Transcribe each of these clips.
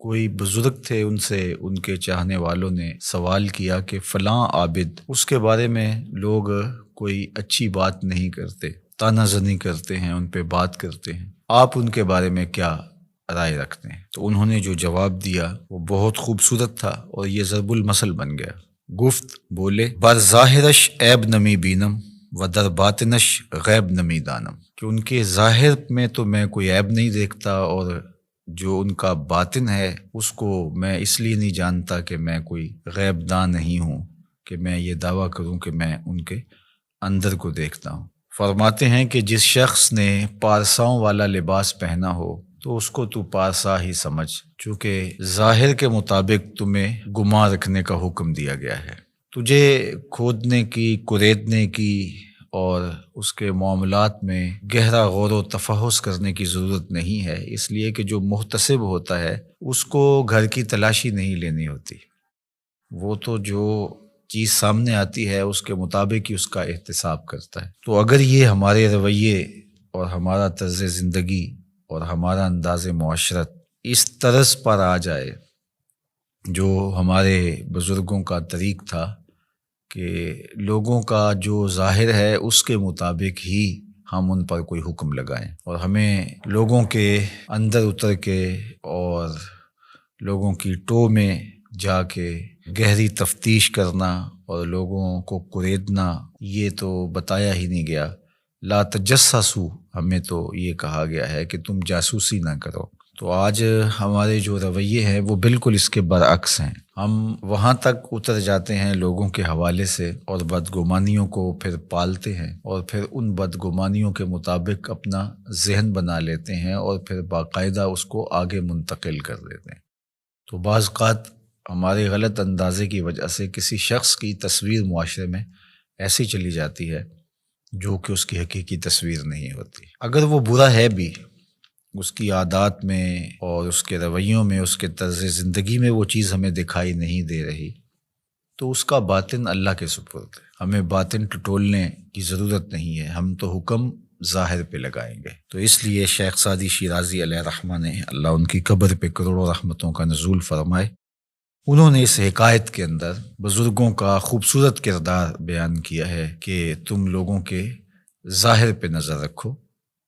کوئی بزرگ تھے، ان سے ان کے چاہنے والوں نے سوال کیا کہ فلاں عابد، اس کے بارے میں لوگ کوئی اچھی بات نہیں کرتے، طعنہ زنی کرتے ہیں، ان پہ بات کرتے ہیں، آپ ان کے بارے میں کیا رائے رکھتے ہیں؟ تو انہوں نے جو جواب دیا وہ بہت خوبصورت تھا اور یہ ضرب المثل بن گیا۔ گفت بولے بر ظاہرش عیب نمی بینم و در باطنش غیب نمی دانم، کہ ان کے ظاہر میں تو میں کوئی عیب نہیں دیکھتا، اور جو ان کا باطن ہے اس کو میں اس لیے نہیں جانتا کہ میں کوئی غیب دان نہیں ہوں کہ میں یہ دعویٰ کروں کہ میں ان کے اندر کو دیکھتا ہوں۔ فرماتے ہیں کہ جس شخص نے پارساؤں والا لباس پہنا ہو تو اس کو تو پارسا ہی سمجھ، چونکہ ظاہر کے مطابق تمہیں گمان رکھنے کا حکم دیا گیا ہے۔ تجھے کھودنے کی، کریدنے کی اور اس کے معاملات میں گہرا غور و تفحص کرنے کی ضرورت نہیں ہے، اس لیے کہ جو محتسب ہوتا ہے اس کو گھر کی تلاشی نہیں لینی ہوتی، وہ تو جو چیز سامنے آتی ہے اس کے مطابق ہی اس کا احتساب کرتا ہے۔ تو اگر یہ ہمارے رویے اور ہمارا طرز زندگی اور ہمارا انداز معاشرت اس طرز پر آ جائے جو ہمارے بزرگوں کا طریق تھا کہ لوگوں کا جو ظاہر ہے اس کے مطابق ہی ہم ان پر کوئی حکم لگائیں، اور ہمیں لوگوں کے اندر اتر کے اور لوگوں کی ٹو میں جا کے گہری تفتیش کرنا اور لوگوں کو کریدنا، یہ تو بتایا ہی نہیں گیا۔ لا تجسسوا، ہمیں تو یہ کہا گیا ہے کہ تم جاسوسی نہ کرو۔ تو آج ہمارے جو رویے ہیں وہ بالکل اس کے برعکس ہیں۔ ہم وہاں تک اتر جاتے ہیں لوگوں کے حوالے سے اور بدگمانیوں کو پھر پالتے ہیں، اور پھر ان بدگمانیوں کے مطابق اپنا ذہن بنا لیتے ہیں اور پھر باقاعدہ اس کو آگے منتقل کر دیتے ہیں۔ تو بعض اوقات ہمارے غلط اندازے کی وجہ سے کسی شخص کی تصویر معاشرے میں ایسی چلی جاتی ہے جو کہ اس کی حقیقی تصویر نہیں ہوتی۔ اگر وہ برا ہے بھی، اس کی عادات میں اور اس کے رویوں میں، اس کے طرز زندگی میں وہ چیز ہمیں دکھائی نہیں دے رہی، تو اس کا باطن اللہ کے سپرد ہے۔ ہمیں باطن ٹٹولنے کی ضرورت نہیں ہے، ہم تو حکم ظاہر پہ لگائیں گے۔ تو اس لیے شیخ سعدی شیرازی علیہ رحمہ نے، اللہ ان کی قبر پہ کروڑوں رحمتوں کا نزول فرمائے، انہوں نے اس حکایت کے اندر بزرگوں کا خوبصورت کردار بیان کیا ہے کہ تم لوگوں کے ظاہر پہ نظر رکھو،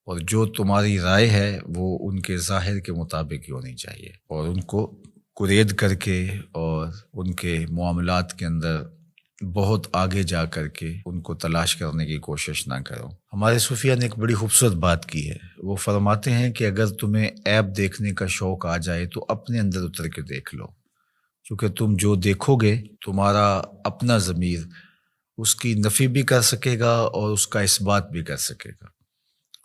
اور جو تمہاری رائے ہے وہ ان کے ظاہر کے مطابق ہی ہونی چاہیے، اور ان کو کرید کر کے اور ان کے معاملات کے اندر بہت آگے جا کر کے ان کو تلاش کرنے کی کوشش نہ کرو۔ ہمارے صوفیہ نے ایک بڑی خوبصورت بات کی ہے، وہ فرماتے ہیں کہ اگر تمہیں عیب دیکھنے کا شوق آ جائے تو اپنے اندر اتر کے دیکھ لو، کیونکہ تم جو دیکھو گے تمہارا اپنا ضمیر اس کی نفی بھی کر سکے گا اور اس کا اثبات بھی کر سکے گا،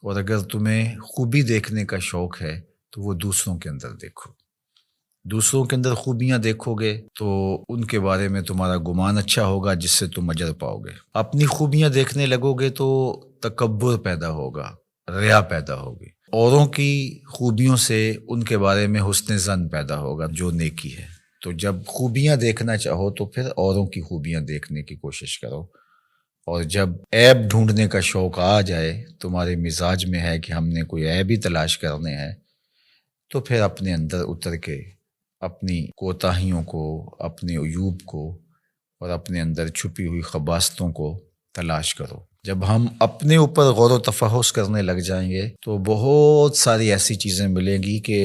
اور اگر تمہیں خوبی دیکھنے کا شوق ہے تو وہ دوسروں کے اندر دیکھو، دوسروں کے اندر خوبیاں دیکھو گے تو ان کے بارے میں تمہارا گمان اچھا ہوگا جس سے تم اجر پاؤ گے۔ اپنی خوبیاں دیکھنے لگو گے تو تکبر پیدا ہوگا، ریا پیدا ہوگی، اوروں کی خوبیوں سے ان کے بارے میں حسن ظن پیدا ہوگا جو نیکی ہے۔ تو جب خوبیاں دیکھنا چاہو تو پھر اوروں کی خوبیاں دیکھنے کی کوشش کرو، اور جب عیب ڈھونڈنے کا شوق آ جائے، تمہارے مزاج میں ہے کہ ہم نے کوئی عیب ہی تلاش کرنے ہیں، تو پھر اپنے اندر اتر کے اپنی کوتاہیوں کو، اپنے عیوب کو اور اپنے اندر چھپی ہوئی خباثتوں کو تلاش کرو۔ جب ہم اپنے اوپر غور و تفحص کرنے لگ جائیں گے تو بہت ساری ایسی چیزیں ملیں گی کہ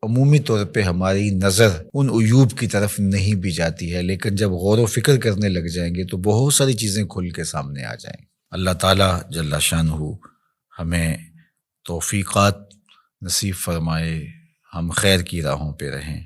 عمومی طور پہ ہماری نظر ان عیوب کی طرف نہیں بھی جاتی ہے، لیکن جب غور و فکر کرنے لگ جائیں گے تو بہت ساری چیزیں کھل کے سامنے آ جائیں گی۔ اللہ تعالیٰ جل شانہ ہمیں توفیقات نصیب فرمائے، ہم خیر کی راہوں پہ رہیں۔